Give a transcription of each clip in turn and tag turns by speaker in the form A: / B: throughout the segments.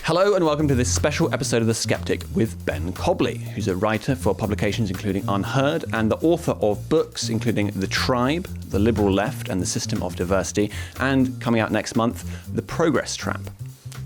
A: Hello and welcome to this special episode of The Sceptic with Ben Cobley, who's a writer for publications including Unheard and the author of books including The Tribe, The Liberal Left and the System of Diversity, and coming out next month, The Progress Trap.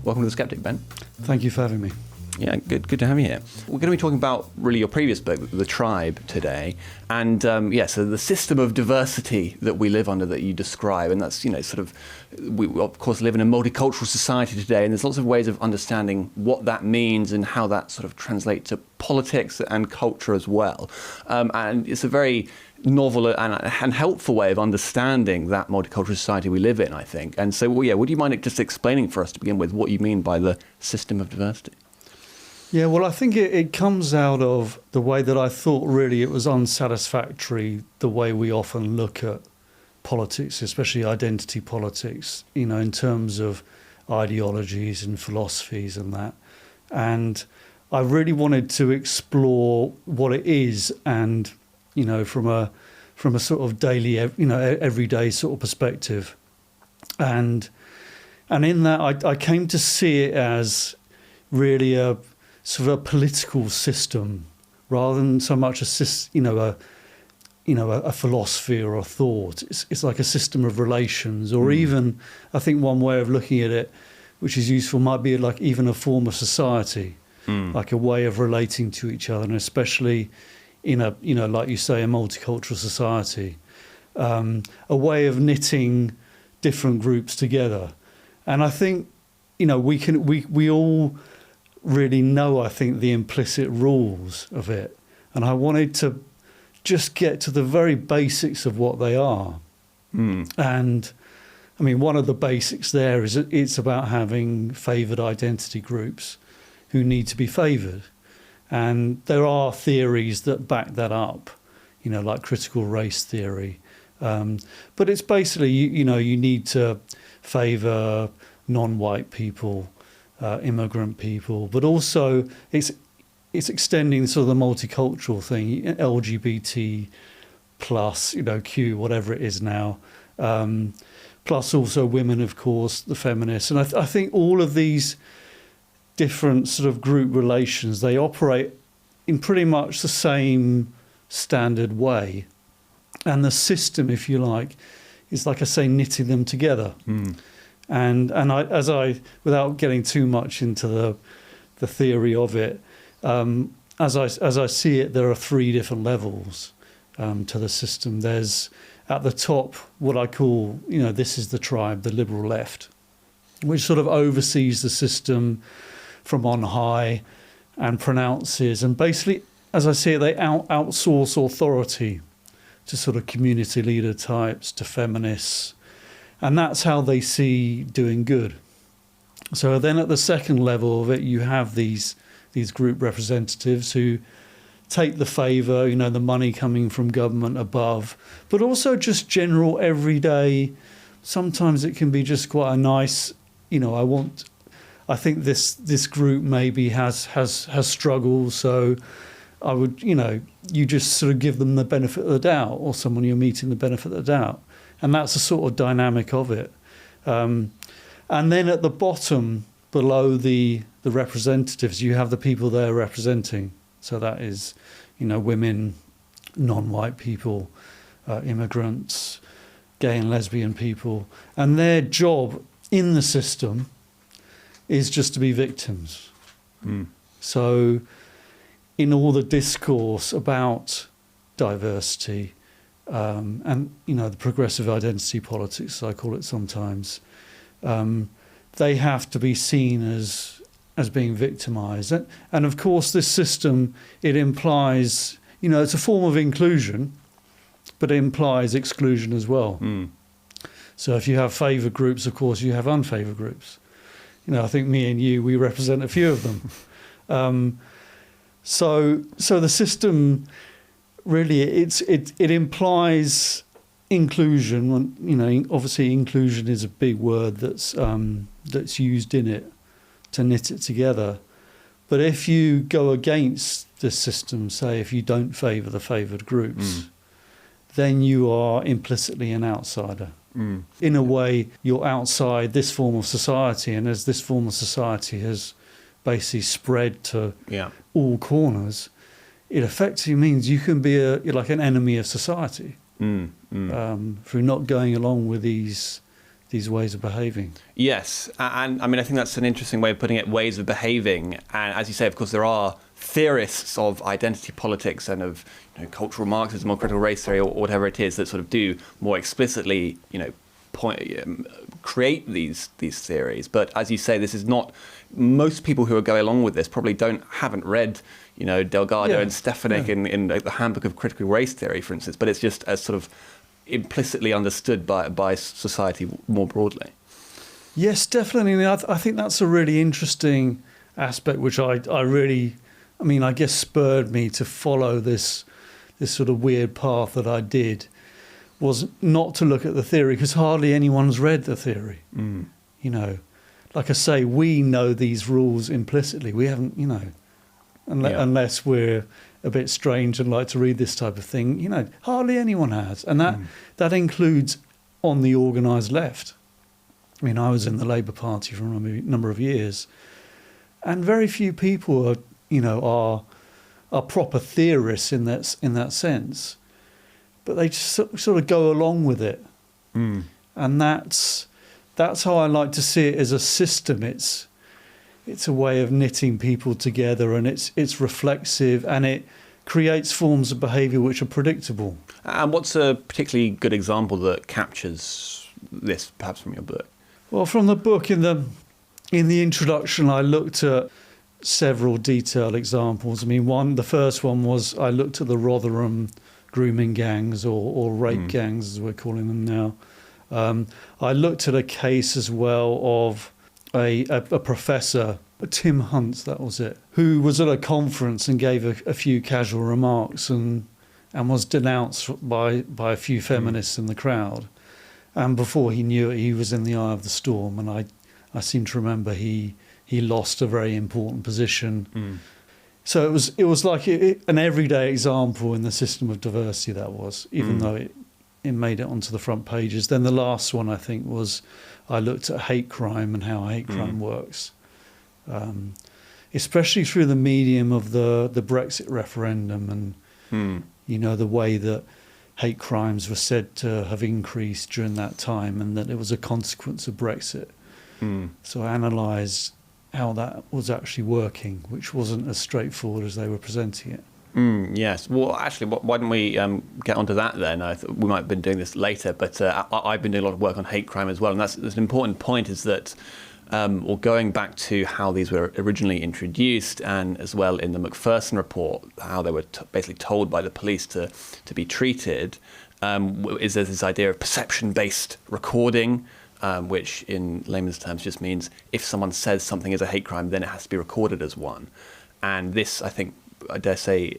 A: Welcome to The Sceptic, Ben.
B: Thank you for having me.
A: Yeah, good to have you here. We're going to be talking about really your previous book, The Tribe, today. And so the system of diversity that we live under that you describe, and that's, we of course live in a multicultural society today, and there's lots of ways of understanding what that means and how that sort of translates to politics and culture as well. And it's a very novel and helpful way of understanding that multicultural society we live in, I think. And so, would you mind just explaining for us to begin with what you mean by the system of diversity?
B: Yeah, well, I think it comes out of the way that I thought really it was unsatisfactory, the way we often look at politics, especially identity politics, in terms of ideologies and philosophies and that. And I really wanted to explore what it is and, from a sort of daily, everyday sort of perspective. And in that, I came to see it as really a sort of a political system rather than so much a philosophy or a thought. It's like a system of relations, or even, I think one way of looking at it, which is useful, might be like even a form of society, like a way of relating to each other, and especially in a, like you say, a multicultural society, a way of knitting different groups together. And I think, we all really know, I think, the implicit rules of it. And I wanted to just get to the very basics of what they are. And I mean, one of the basics there is it's about having favoured identity groups who need to be favoured. And there are theories that back that up, like critical race theory. But it's basically, you need to favour non-white people, immigrant people, but also it's extending sort of the multicultural thing, LGBT plus, Q, whatever it is now, plus also women, of course, the feminists. And I think all of these different sort of group relations, they operate in pretty much the same standard way. And the system, if you like, is, like I say, knitting them together. And I without getting too much into the theory of it, as I see it, there are three different levels to the system. There's at the top what I call, this is the tribe, the liberal left, which sort of oversees the system from on high and pronounces, and basically, as I see it, they outsource authority to sort of community leader types, to feminists. And that's how they see doing good. So then at the second level of it, you have these group representatives who take the favour, the money coming from government above, but also just general everyday. Sometimes it can be just quite a nice, I think this group maybe has struggles, so I would, you just sort of give them the benefit of the doubt, or someone you're meeting the benefit of the doubt. And that's the sort of dynamic of it. And then at the bottom, below the representatives, you have the people they're representing. So that is, women, non-white people, immigrants, gay and lesbian people. And their job in the system is just to be victims. So in all the discourse about diversity, and the progressive identity politics, I call it sometimes, they have to be seen as being victimised. And of course, this system, it implies, it's a form of inclusion, but it implies exclusion as well. So if you have favoured groups, of course, you have unfavoured groups. I think me and you, we represent a few of them. So the system, really, it implies inclusion. Obviously inclusion is a big word that's used in it to knit it together. But if you go against the system, say if you don't favour the favoured groups, then you are implicitly an outsider. In a way, you're outside this form of society, and as this form of society has basically spread to all corners, it effectively means you can be you're like an enemy of society through not going along with these ways of behaving.
A: Yes, and I mean, I think that's an interesting way of putting it, ways of behaving. And as you say, of course, there are theorists of identity politics and of cultural Marxism or critical race theory or whatever it is that sort of do more explicitly, create these theories. But as you say, this is not, most people who are going along with this probably haven't read, Delgado and Stefanik in the Handbook of Critical Race Theory, for instance, but it's just as sort of implicitly understood by society more broadly.
B: Yes, definitely. I think that's a really interesting aspect, which I guess spurred me to follow this sort of weird path that I did, was not to look at the theory, because hardly anyone's read the theory. Like I say, we know these rules implicitly. We haven't, unless we're a bit strange and like to read this type of thing, hardly anyone has. And that includes on the organised left. I mean, I was in the Labour Party for a number of years, and very few people are proper theorists in that sense, but they just sort of go along with it. And that's how I like to see it as a system. It's a way of knitting people together, and it's reflexive, and it creates forms of behaviour which are predictable.
A: And what's a particularly good example that captures this, perhaps from your book?
B: Well, from the book, in the introduction, I looked at several detailed examples. I mean, the first one was I looked at the Rotherham grooming gangs or rape gangs, as we're calling them now. I looked at a case as well of a professor, Tim Hunt, that was it, who was at a conference and gave a few casual remarks and was denounced by a few feminists in the crowd. And before he knew it, he was in the eye of the storm. And I seem to remember he lost a very important position. So it was like an everyday example in the system of diversity, that was, even though it made it onto the front pages. Then the last one, I think, was I looked at hate crime and how hate crime works, especially through the medium of the Brexit referendum and, the way that hate crimes were said to have increased during that time and that it was a consequence of Brexit. So I analysed how that was actually working, which wasn't as straightforward as they were presenting it.
A: Yes. Well, actually, why don't we get onto that then? I thought we might have been doing this later, but I've been doing a lot of work on hate crime as well, and that's an important point, is that, or going back to how these were originally introduced, and as well in the Macpherson report, how they were basically told by the police to be treated, is there's this idea of perception-based recording, which in layman's terms just means if someone says something is a hate crime, then it has to be recorded as one. And this, I think, I dare say,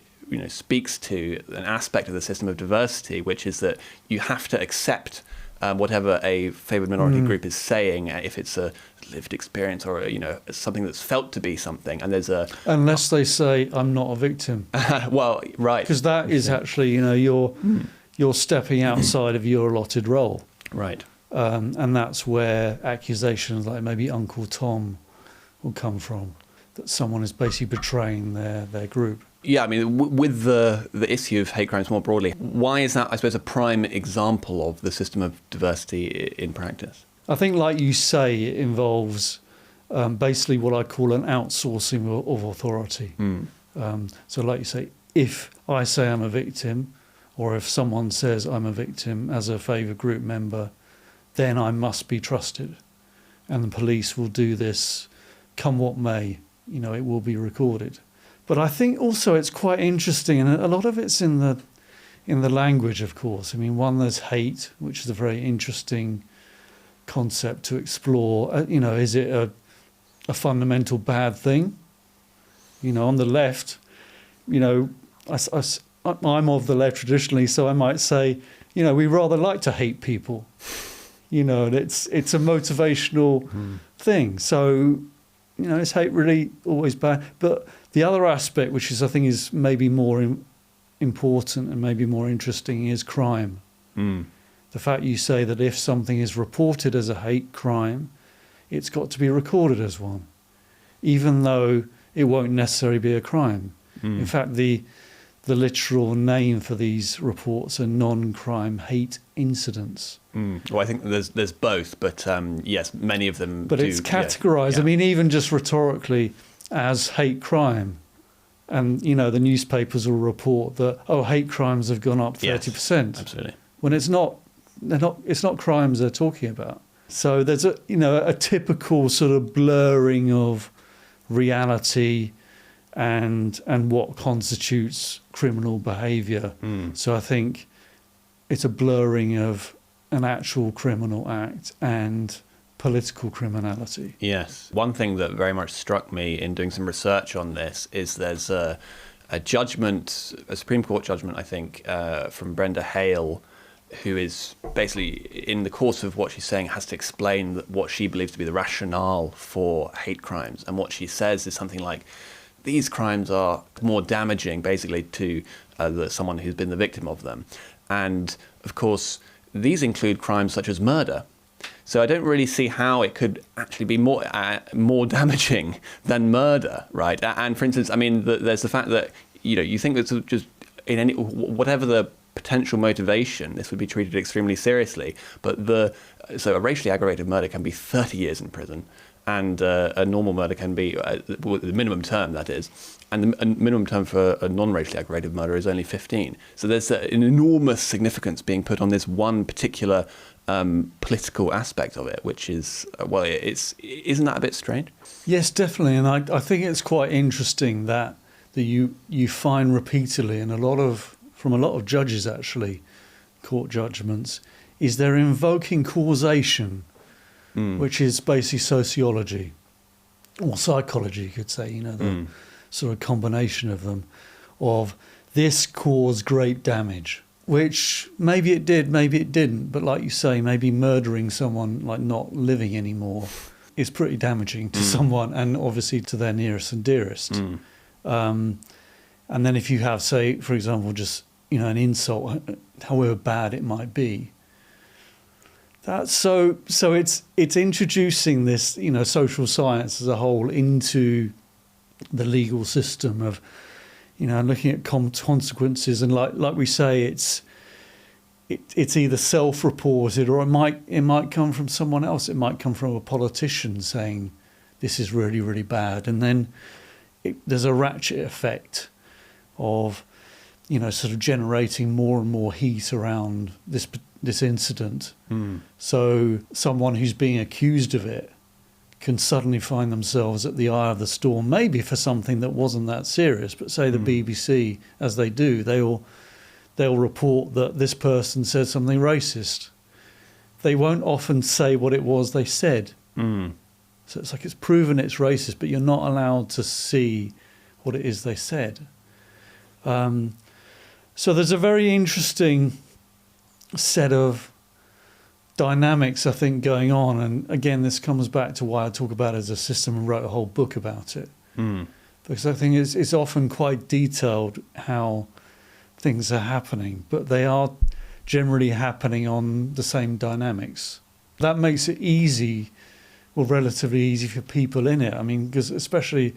A: speaks to an aspect of the system of diversity, which is that you have to accept whatever a favoured minority group is saying, if it's a lived experience or something that's felt to be something. And there's
B: unless they say I'm not a victim.
A: Well, right,
B: because that is actually you're stepping outside of your allotted role,
A: right.
B: And that's where accusations like maybe Uncle Tom will come from, that someone is basically betraying their group.
A: Yeah, I mean, with the issue of hate crimes more broadly, why is that, I suppose, a prime example of the system of diversity in practice?
B: I think, like you say, it involves basically what I call an outsourcing of authority. So like you say, if I say I'm a victim, or if someone says I'm a victim as a favoured group member, then I must be trusted. And the police will do this come what may. It will be recorded. But I think also it's quite interesting, and a lot of it's in the language, of course. I mean, there's hate, which is a very interesting concept to explore. Is it a fundamental bad thing? On the left, I'm of the left traditionally, so I might say, we rather like to hate people. And it's a motivational thing. So, is hate really always bad? But the other aspect, which I think is maybe more important and maybe more interesting, is crime. The fact you say that if something is reported as a hate crime, it's got to be recorded as one, even though it won't necessarily be a crime. In fact, the literal name for these reports are non-crime hate incidents.
A: Well, I think there's both, but yes, many of them
B: But
A: do,
B: it's categorised,
A: yeah.
B: I mean, even just rhetorically, as hate crime. And, you know, the newspapers will report that, hate crimes have gone up 30%.
A: Yes, absolutely.
B: When it's not crimes they're talking about. So there's a typical sort of blurring of reality and what constitutes criminal behaviour. So I think it's a blurring of an actual criminal act and political criminality.
A: Yes. One thing that very much struck me in doing some research on this is there's a judgment, a Supreme Court judgment, I think, from Brenda Hale, who is basically, in the course of what she's saying, has to explain what she believes to be the rationale for hate crimes. And what she says is something like, these crimes are more damaging, basically, to someone who's been the victim of them. And, of course, these include crimes such as murder. So I don't really see how it could actually be more damaging than murder, right? And, for instance, I mean, there's the fact that, you think that just in any, whatever the potential motivation, this would be treated extremely seriously. But so a racially aggravated murder can be 30 years in prison, and a normal murder can be the minimum term, that is, and the minimum term for a non-racially aggravated murder is only 15. So there's an enormous significance being put on this one particular political aspect of it, which is isn't that a bit strange?
B: Yes, definitely, and I think it's quite interesting that you find repeatedly, and from a lot of judges actually, court judgments, is they're invoking causation, which is basically sociology or psychology, you could say, the sort of combination of them, of this caused great damage, which maybe it did, maybe it didn't, but like you say, maybe murdering someone, like not living anymore, is pretty damaging to someone, and obviously to their nearest and dearest. And then if you have, say, for example, just an insult, however bad it might be, that's so it's introducing this social science as a whole into the legal system of looking at consequences, and like we say, it's either self-reported, or it might come from someone else. It might come from a politician saying this is really, really bad, and then there's a ratchet effect of sort of generating more and more heat around this incident. So someone who's being accused of it can suddenly find themselves at the eye of the storm, maybe for something that wasn't that serious, but say the BBC, as they do, they'll report that this person said something racist. They won't often say what it was they said. So it's like it's proven it's racist, but you're not allowed to see what it is they said. So there's a very interesting set of dynamics, I think, going on. And again, this comes back to why I talk about it as a system and wrote a whole book about it. Because I think it's often quite detailed how things are happening, but they are generally happening on the same dynamics. That makes it easy, or relatively easy, for people in it. I mean, because especially,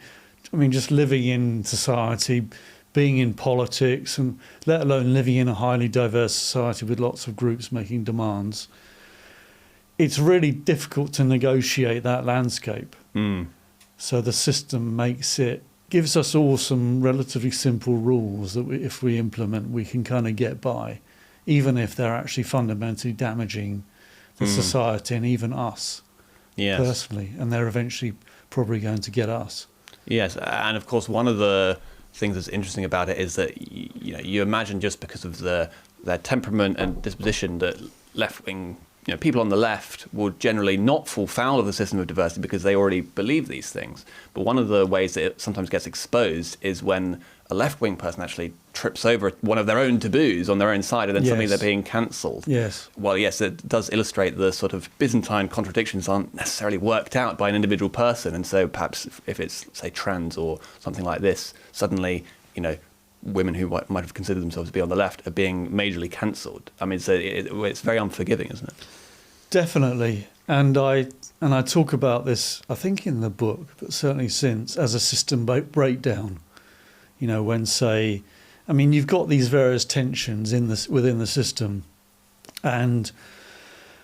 B: just living in society, being in politics, and let alone living in a highly diverse society with lots of groups making demands, it's really difficult to negotiate that landscape. So the system gives us all some relatively simple rules that if we implement, we can kind of get by, even if they're actually fundamentally damaging the society and even us personally, and they're eventually probably going to get us.
A: Yes, and of course one of the things that's interesting about it is that you imagine, just because of their temperament and disposition, that left-wing people on the left would generally not fall foul of the system of diversity because they already believe these things. But one of the ways that it sometimes gets exposed is when a left-wing person actually trips over one of their own taboos on their own side, and then suddenly they're being cancelled.
B: Yes.
A: Well, yes, it does illustrate the sort of Byzantine contradictions aren't necessarily worked out by an individual person. And so perhaps if it's, say, trans or something like this, suddenly, women who might have considered themselves to be on the left are being majorly cancelled. I mean, so it's very unforgiving, isn't it?
B: Definitely. And I talk about this, I think in the book, but certainly since, as a system breakdown. You know, when, say, I mean, you've got these various tensions within the system, and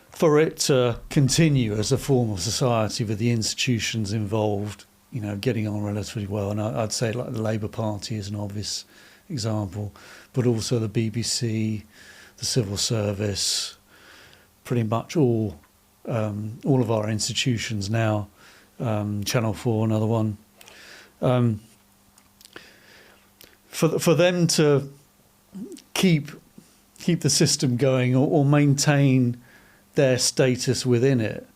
B: for it to continue as a form of society with the institutions involved, you know, getting on relatively well, and I'd say like the Labour Party is an obvious example, but also the BBC, the civil service, pretty much all of our institutions now, Channel 4, another one. For them to keep the system going or maintain their status within it,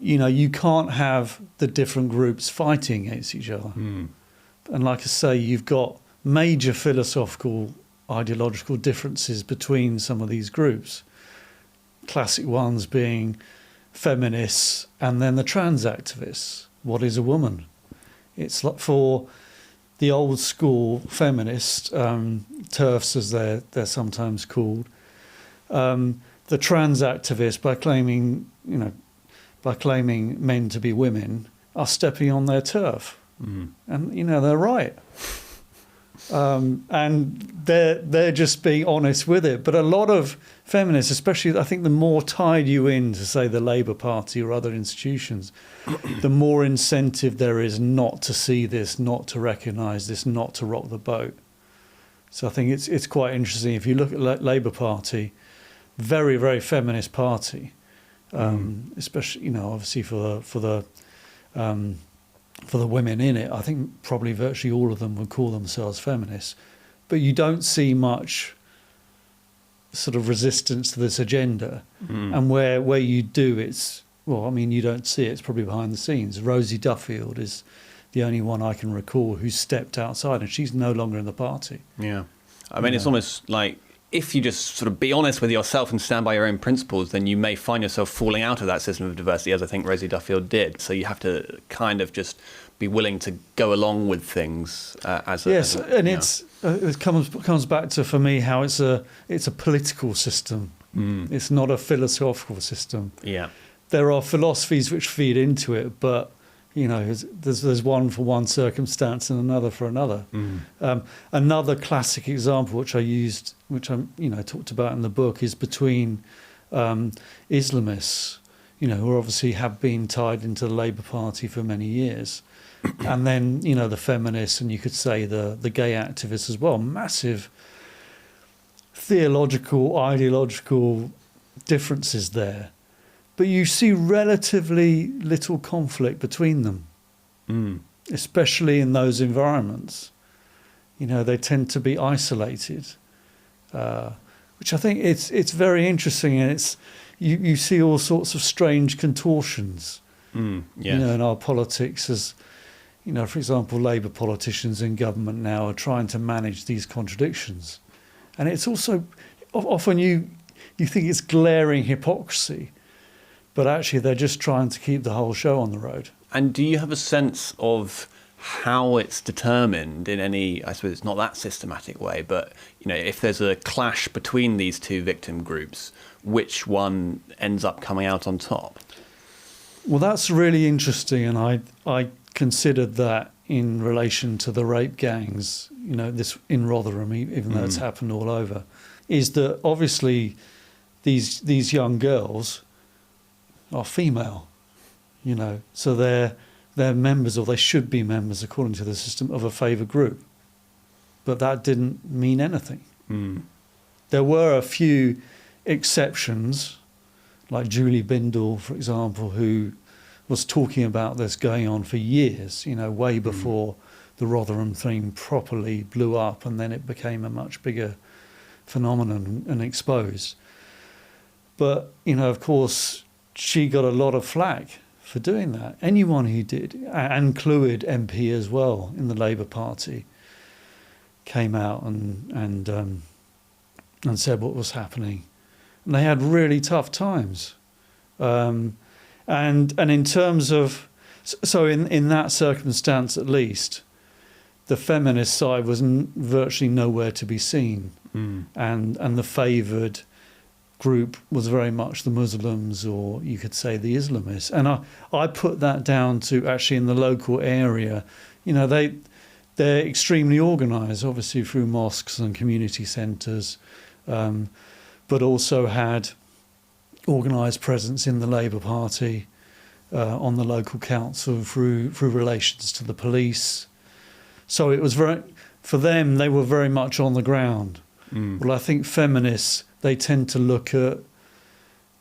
B: you know, you can't have the different groups fighting against each other. And like I say, you've got major philosophical, ideological differences between some of these groups. Classic ones being feminists and then the trans activists. What is a woman? It's like for the old school feminists, TERFs as they're sometimes called, the trans activists, by claiming men to be women, are stepping on their turf. And you know, they're right. And they're just being honest with it. But a lot of feminists, especially, I think the more tied you in to, say, the Labour Party or other institutions, the more incentive there is not to see this, not to recognise this, not to rock the boat. So I think it's quite interesting. If you look at Labour Party, very, very feminist party, especially, you know, obviously for the women in it. I think probably virtually all of them would call themselves feminists, but you don't see much sort of resistance to this agenda. And where you do, it's, well, I mean, you don't see it, it's probably behind the scenes. Rosie Duffield is the only one I can recall who's stepped outside, and she's no longer in the party.
A: Yeah. I mean, it's almost like, if you just sort of be honest with yourself and stand by your own principles, then you may find yourself falling out of that system of diversity, as I think Rosie Duffield did. So you have to kind of just be willing to go along with things
B: it comes back to, for me, how it's a political system. It's not a philosophical system.
A: Yeah,
B: there are philosophies which feed into it, but you know, there's one for one circumstance and another for another. Another classic example, which I talked about in the book, is between Islamists, you know, who obviously have been tied into the Labour Party for many years, and then, you know, the feminists, and you could say the gay activists as well. Massive theological, ideological differences there. But you see relatively little conflict between them, especially in those environments. You know, they tend to be isolated, which I think it's very interesting, and it's you see all sorts of strange contortions. You know, in our politics, as you know, for example, Labour politicians in government now are trying to manage these contradictions, and it's also often you think it's glaring hypocrisy. But actually, they're just trying to keep the whole show on the road. And
A: do you have a sense of how it's determined in any, I suppose it's not that systematic way, but you know, if there's a clash between these two victim groups, which one ends up coming out on top? Well, that's really interesting, and I considered that in relation to the rape gangs, you know, this in Rotherham, even though it's happened all over, is that obviously these young girls are female, you know, so they're members, or they should be members according to the system, of a favoured group. But that didn't mean anything. There were a few exceptions, like Julie Bindel, for example, who was talking about this going on for years, you know, way before the Rotherham thing properly blew up, and then it became a much bigger phenomenon and exposed. But, you know, of course, she got a lot of flack for doing that. Anyone who did, and Clwyd MP as well in the Labour Party, came out and said what was happening. And they had really tough times. And in terms of, so in that circumstance at least,
B: the feminist side was virtually nowhere to be seen, and the favoured group was very much the Muslims, or you could say the Islamists. And I put that down to actually in the local area, they're extremely organised, obviously through mosques and community centres, but also had organised presence in the Labour Party, on the local council through relations to the police. So it was for them, they were very much on the ground. Well, I think feminists, they tend to look at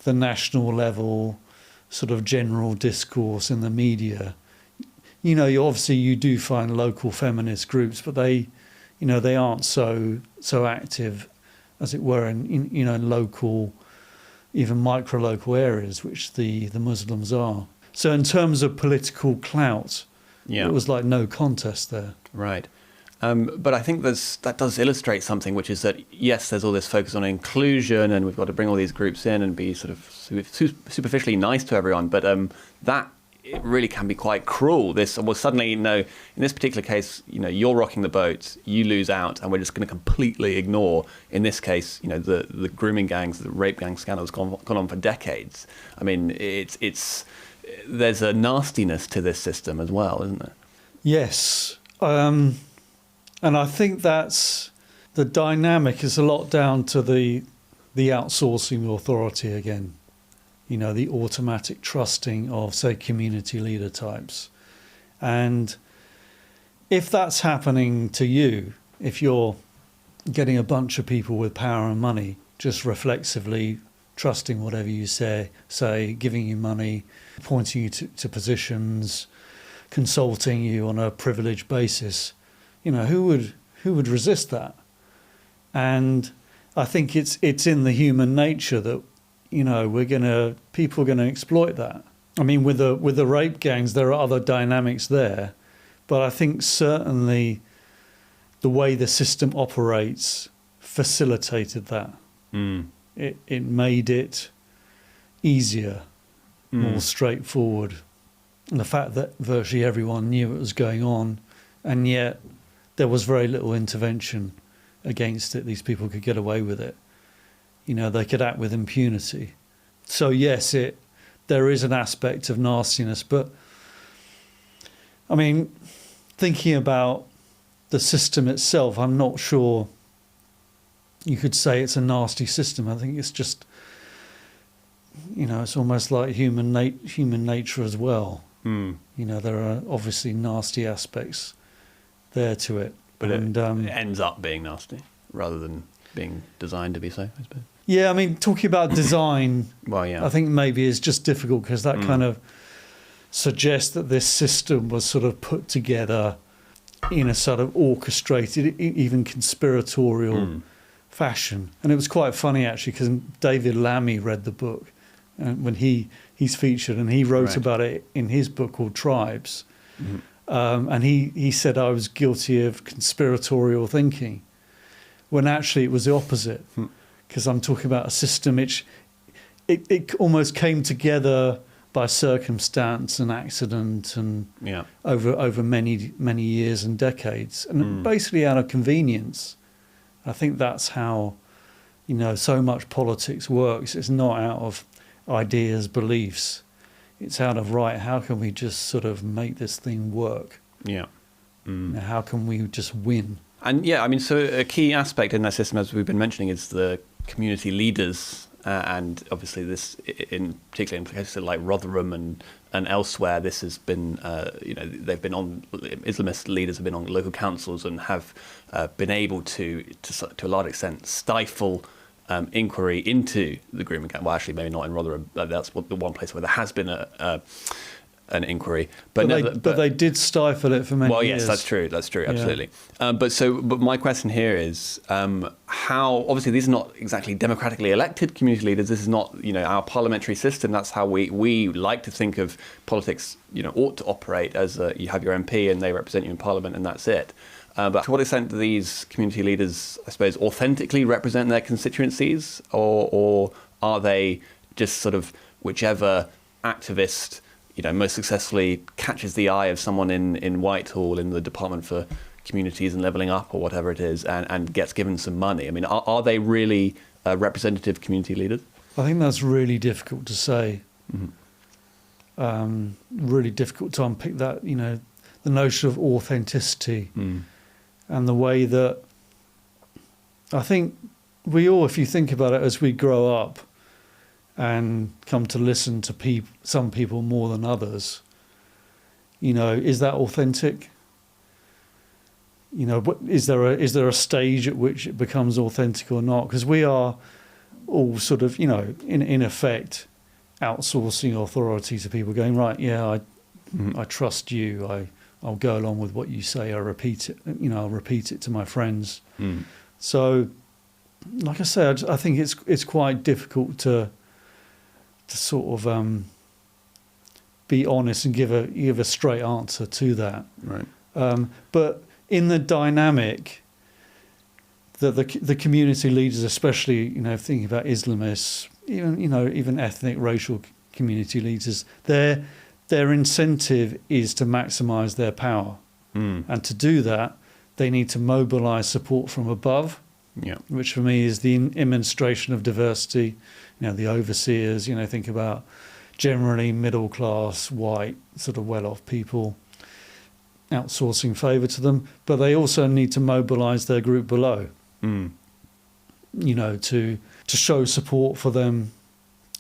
B: the national level, sort of general discourse in the media. You do find local feminist groups, but they aren't so active, as it were, in local, even micro-local areas, which the Muslims are. So in terms of political clout, it was like no contest there.
A: Right. But I think that does illustrate something, which is that, yes, there's all this focus on inclusion and we've got to bring all these groups in and be sort of superficially nice to everyone. But that it really can be quite cruel. Suddenly, in this particular case, you're rocking the boat, you lose out, and we're just going to completely ignore, in this case, the grooming gangs, the rape gang scandal has gone on for decades. I mean, there's a nastiness to this system as well, isn't there? Yes.
B: And I think that's the dynamic is a lot down to the outsourcing authority again. The automatic trusting of, say, community leader types. And if that's happening to you, if you're getting a bunch of people with power and money just reflexively trusting whatever you say, giving you money, appointing you to positions, consulting you on a privileged basis, who would resist that? And I think it's in the human nature that people are gonna exploit that. I mean, with the rape gangs, there are other dynamics there, but I think certainly the way the system operates facilitated that. It made it easier, more straightforward. And the fact that virtually everyone knew it was going on, and yet there was very little intervention against it. These people could get away with it. They could act with impunity. So yes, there is an aspect of nastiness, but I mean, thinking about the system itself, I'm not sure you could say it's a nasty system. I think it's just, it's almost like human nature as well. There are obviously nasty aspects there to it.
A: But it ends up being nasty rather than being designed to be so, I suppose.
B: Yeah, I mean, talking about design,
A: well, yeah,
B: I think maybe is just difficult because that kind of suggests that this system was sort of put together in a sort of orchestrated, even conspiratorial fashion. And it was quite funny, actually, because David Lammy read the book when he's featured, and he wrote about it in his book called Tribes. And he said I was guilty of conspiratorial thinking, when actually it was the opposite. Because I'm talking about a system which it almost came together by circumstance and accident and over many years and decades, and basically out of convenience. I think that's how so much politics works. It's not out of ideas, beliefs. It's out of how can we just sort of make this thing work? How can we just win?
A: And so a key aspect in that system, as we've been mentioning, is the community leaders, and obviously this, particularly in places like Rotherham and elsewhere, this has been, they've been on, Islamist leaders have been on local councils and have been able to a large extent stifle inquiry into the grooming gang. Well, actually, maybe not in Rotherham. That's the one place where there has been an inquiry, but
B: they did stifle it for many years.
A: Well, yes, that's true, absolutely. But my question here is how, obviously these are not exactly democratically elected community leaders. This is not our parliamentary system. That's how we like to think of politics. Ought to operate as you have your MP and they represent you in Parliament, and that's it. But to what extent do these community leaders, I suppose, authentically represent their constituencies, or are they just sort of whichever activist most successfully catches the eye of someone in Whitehall in the Department for communities and levelling up or whatever it is, and gets given some money. I mean, are they really representative community leaders?
B: I think that's really difficult to say. Really difficult to unpick that, the notion of authenticity and the way that I think we all, if you think about it, as we grow up and come to listen to some people more than others, is that authentic? Is there a stage at which it becomes authentic or not? Because we are all sort of, in effect, outsourcing authority to people, going, right, yeah, I trust you. I'll go along with what you say. I repeat it. I'll repeat it to my friends. So, like I said, I think it's quite difficult to sort of be honest and give a straight answer to that.
A: Right.
B: But in the dynamic that the community leaders, especially thinking about Islamists, even ethnic, racial community leaders, their incentive is to maximise their power, and to do that, they need to mobilise support from above.
A: Yeah.
B: Which for me is the administration of diversity. The overseers. Think about generally middle class, white, sort of well-off people, outsourcing favour to them, but they also need to mobilise their group below. To show support for them,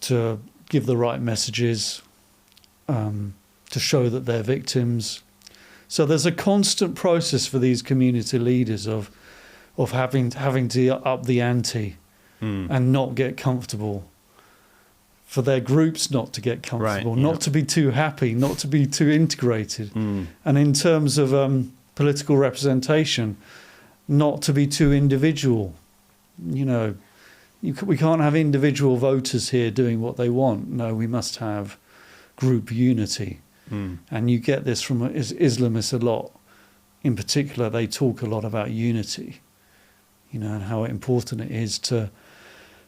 B: to give the right messages, to show that they're victims. So there's a constant process for these community leaders of having to up the ante and not get comfortable, for their groups not to get comfortable,
A: right,
B: not to be too happy, not to be too integrated. And in terms of political representation, not to be too individual. We can't have individual voters here doing what they want. No, we must have group unity. And you get this from Islamists a lot. In particular, they talk a lot about unity, and how important it is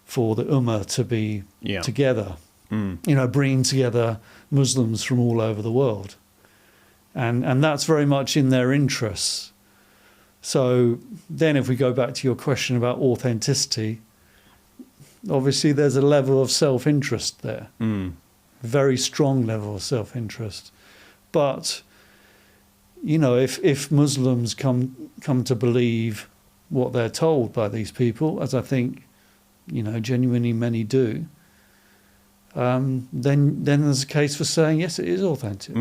B: for the Ummah to be together, bringing together Muslims from all over the world. And that's very much in their interests. So then if we go back to your question about authenticity, obviously there's a level of self-interest there, very strong level of self-interest. But, if Muslims come to believe what they're told by these people, as I think, genuinely many do, then there's a case for saying, yes, it is authentic.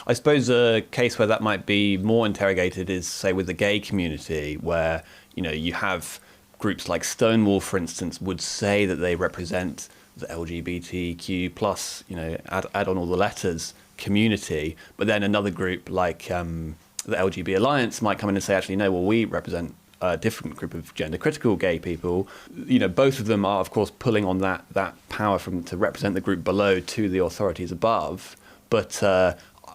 A: I suppose a case where that might be more interrogated is, say, with the gay community, where, you have groups like Stonewall, for instance, would say that they represent the LGBTQ plus, add on all the letters, community, but then another group like the LGB Alliance might come in and say, actually, no, well, we represent a different group of gender-critical gay people. Both of them are, of course, pulling on that power to represent the group below to the authorities above, but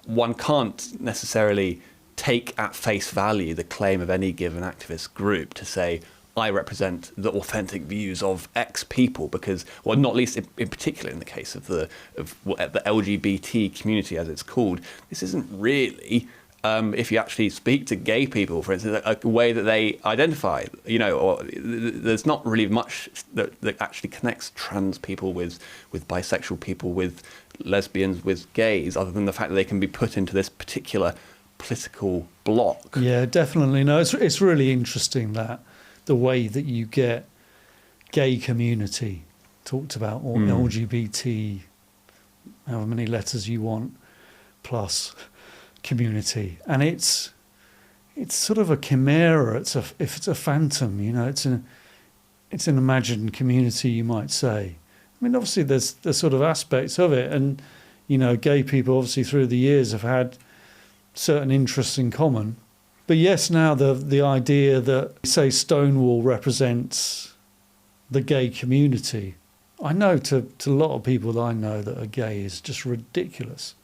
A: one can't necessarily take at face value the claim of any given activist group to say, I represent the authentic views of X people, because, well, not least in particular in the case of the LGBT community, as it's called, this isn't really, if you actually speak to gay people, for instance, a way that they identify, or there's not really much that actually connects trans people with bisexual people, with lesbians, with gays, other than the fact that they can be put into this particular political block.
B: Yeah, definitely. No, it's really interesting that the way that you get gay community talked about, or LGBT, however many letters you want, plus community, and it's sort of a chimera. It's a phantom, It's an imagined community, you might say. I mean, obviously there's sort of aspects of it, and gay people obviously through the years have had certain interests in common. But yes, now the idea that, say, Stonewall represents the gay community, I know to a lot of people that I know that are gay, is just ridiculous.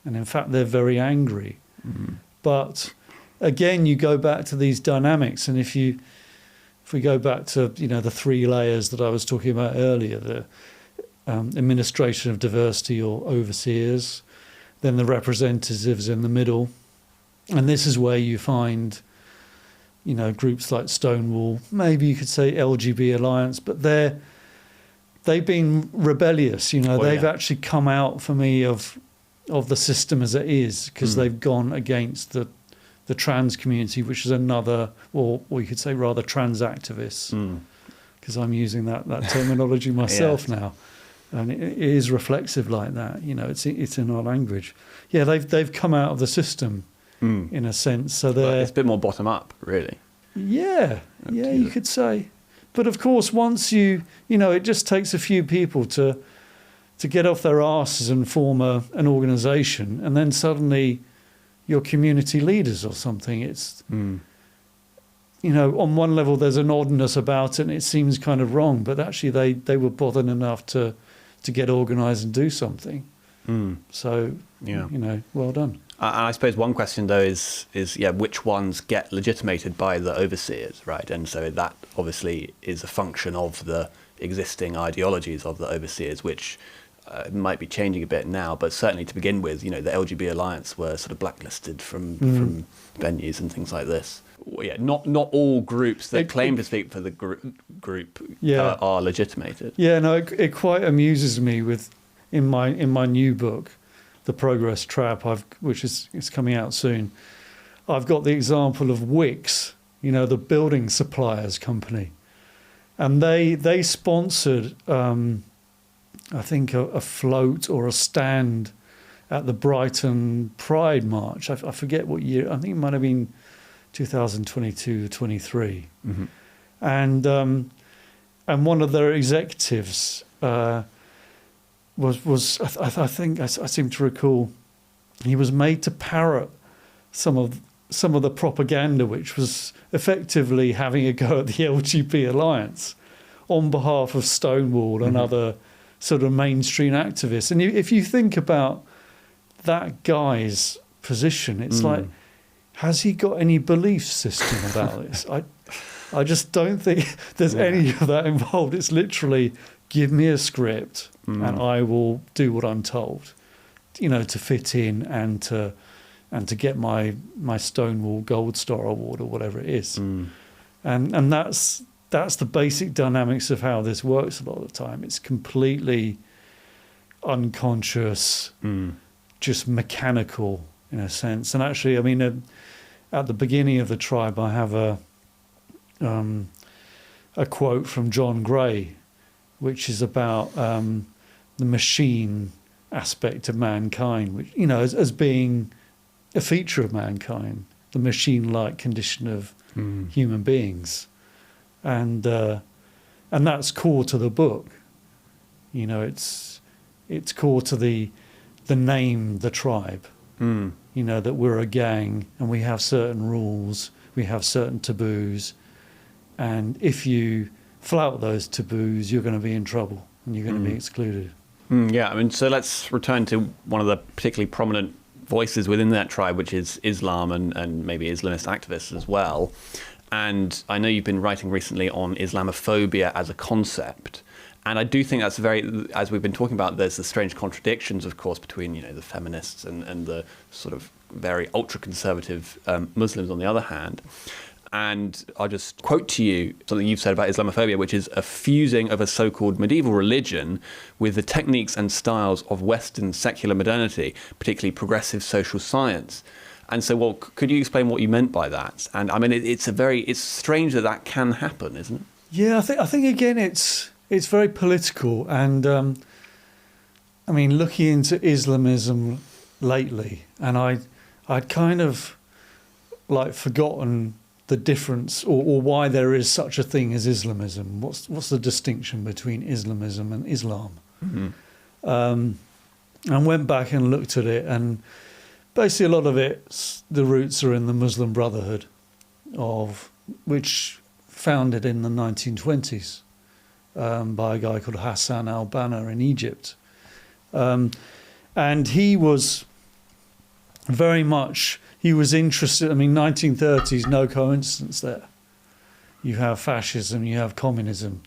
B: And in fact, they're very angry. But again, you go back to these dynamics, and if we go back to the three layers that I was talking about earlier, the administration of diversity or overseers, then the representatives in the middle. And this is where you find groups like Stonewall, maybe you could say LGB Alliance, but they've been rebellious. They've actually come out for me of the system as it is, because they've gone against the trans community, which is another, or you could say rather trans activists, because I'm using that terminology myself now, and it is reflexive like that. It's in our language. Yeah, they've come out of the system in a sense. So
A: it's a bit more bottom up, really.
B: Yeah, you could say. But of course, once it just takes a few people to get off their asses and form an organisation, and then suddenly you're community leaders or something. It's, on one level there's an oddness about it, and it seems kind of wrong, but actually they were bothered enough to get organised and do something. So, well done.
A: And I suppose one question, though, is which ones get legitimated by the overseers, right? And so that obviously is a function of the existing ideologies of the overseers, which might be changing a bit now, but certainly to begin with, the LGB Alliance were sort of blacklisted from venues and things like this. Yeah, not all groups that claim to speak for the group are legitimated.
B: Yeah, no, it quite amuses me in my new book, The Progress Trap, which is coming out soon. I've got the example of Wix, the building suppliers company, and they sponsored, I think, a float or a stand at the Brighton Pride March. I forget what year. I think it might have been 2022 or 23. And one of their executives was I think I seem to recall, he was made to parrot some of the propaganda, which was effectively having a go at the LGBT Alliance on behalf of Stonewall and other sort of mainstream activists. And if you think about that guy's position, it's like, has he got any belief system about this? I just don't think there's any of that involved. It's literally, give me a script and I will do what I'm told, to fit in and to get my Stonewall Gold Star Award or whatever it is. And that's the basic dynamics of how this works a lot of the time. It's completely unconscious, just mechanical in a sense. And actually, I mean, at the beginning of the tribe, I have a quote from John Gray, which is about the machine aspect of mankind, which, as being a feature of mankind, the machine-like condition of human beings. And that's core to the book. It's core to the name, the tribe. That we're a gang and we have certain rules, we have certain taboos, and if you flout those taboos, you're going to be in trouble and you're going to be excluded.
A: Yeah, I mean, so let's return to one of the particularly prominent voices within that tribe, which is Islam and maybe Islamist activists as well. And I know you've been writing recently on Islamophobia as a concept. And I do think that's as we've been talking about, there's the strange contradictions, of course, between, the feminists and the sort of very ultra-conservative Muslims on the other hand. And I'll just quote to you something you've said about Islamophobia, which is a fusing of a so-called medieval religion with the techniques and styles of Western secular modernity, particularly progressive social science. And so, could you explain what you meant by that? And I mean, it's strange that can happen, isn't it?
B: Yeah, I think again, it's very political. And I mean, looking into Islamism lately, and I'd kind of forgotten the difference or why there is such a thing as Islamism. What's the distinction between Islamism and Islam? And went back and looked at it, and basically a lot of it, the roots are in the Muslim Brotherhood, which founded in the 1920s by a guy called Hassan al-Banna in Egypt. And he was very much... He was interested, 1930s, no coincidence there. You have fascism, you have communism.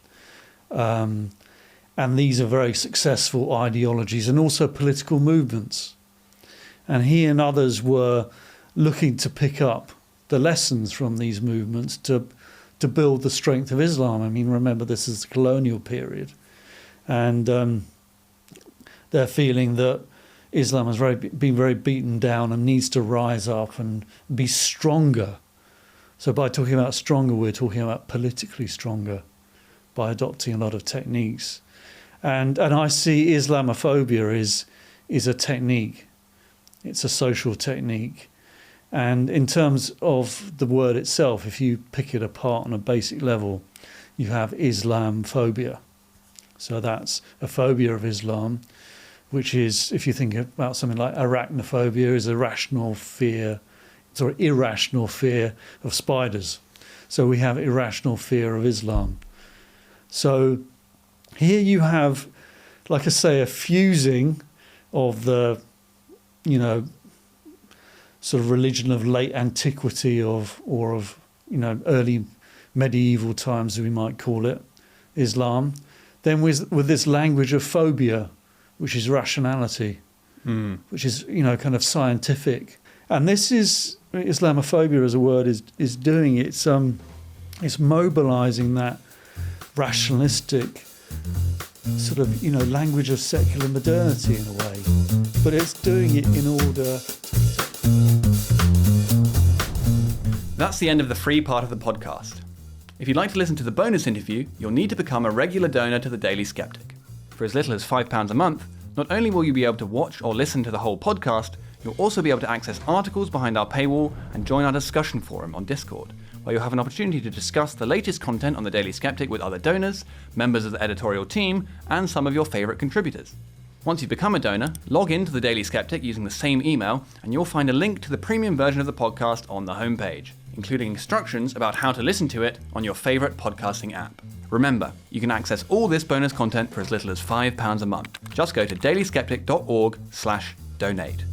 B: And these are very successful ideologies and also political movements. And he and others were looking to pick up the lessons from these movements to build the strength of Islam. I mean, remember, this is the colonial period, and they're feeling that Islam has been very beaten down and needs to rise up and be stronger. So by talking about stronger, we're talking about politically stronger, by adopting a lot of techniques. And I see Islamophobia is a technique. It's a social technique. And in terms of the word itself, if you pick it apart on a basic level, you have Islamophobia. So that's a phobia of Islam, which is, if you think about something like arachnophobia, is irrational fear of spiders. So we have irrational fear of Islam. So here you have, like I say, a fusing of the, sort of religion of late antiquity of early medieval times, we might call it, Islam. Then with this language of phobia, which is rationality, which is, kind of scientific. And this is, Islamophobia as a word is doing, it's mobilizing that rationalistic sort of, language of secular modernity in a way. But it's doing it in order.
A: That's the end of the free part of the podcast. If you'd like to listen to the bonus interview, you'll need to become a regular donor to the Daily Sceptic. For as little as £5 a month, not only will you be able to watch or listen to the whole podcast, you'll also be able to access articles behind our paywall and join our discussion forum on Discord, where you'll have an opportunity to discuss the latest content on the Daily Sceptic with other donors, members of the editorial team, and some of your favourite contributors. Once you've become a donor, log in to the Daily Sceptic using the same email, and you'll find a link to the premium version of the podcast on the homepage, including instructions about how to listen to it on your favourite podcasting app. Remember, you can access all this bonus content for as little as £5 a month. Just go to dailyskeptic.org/donate.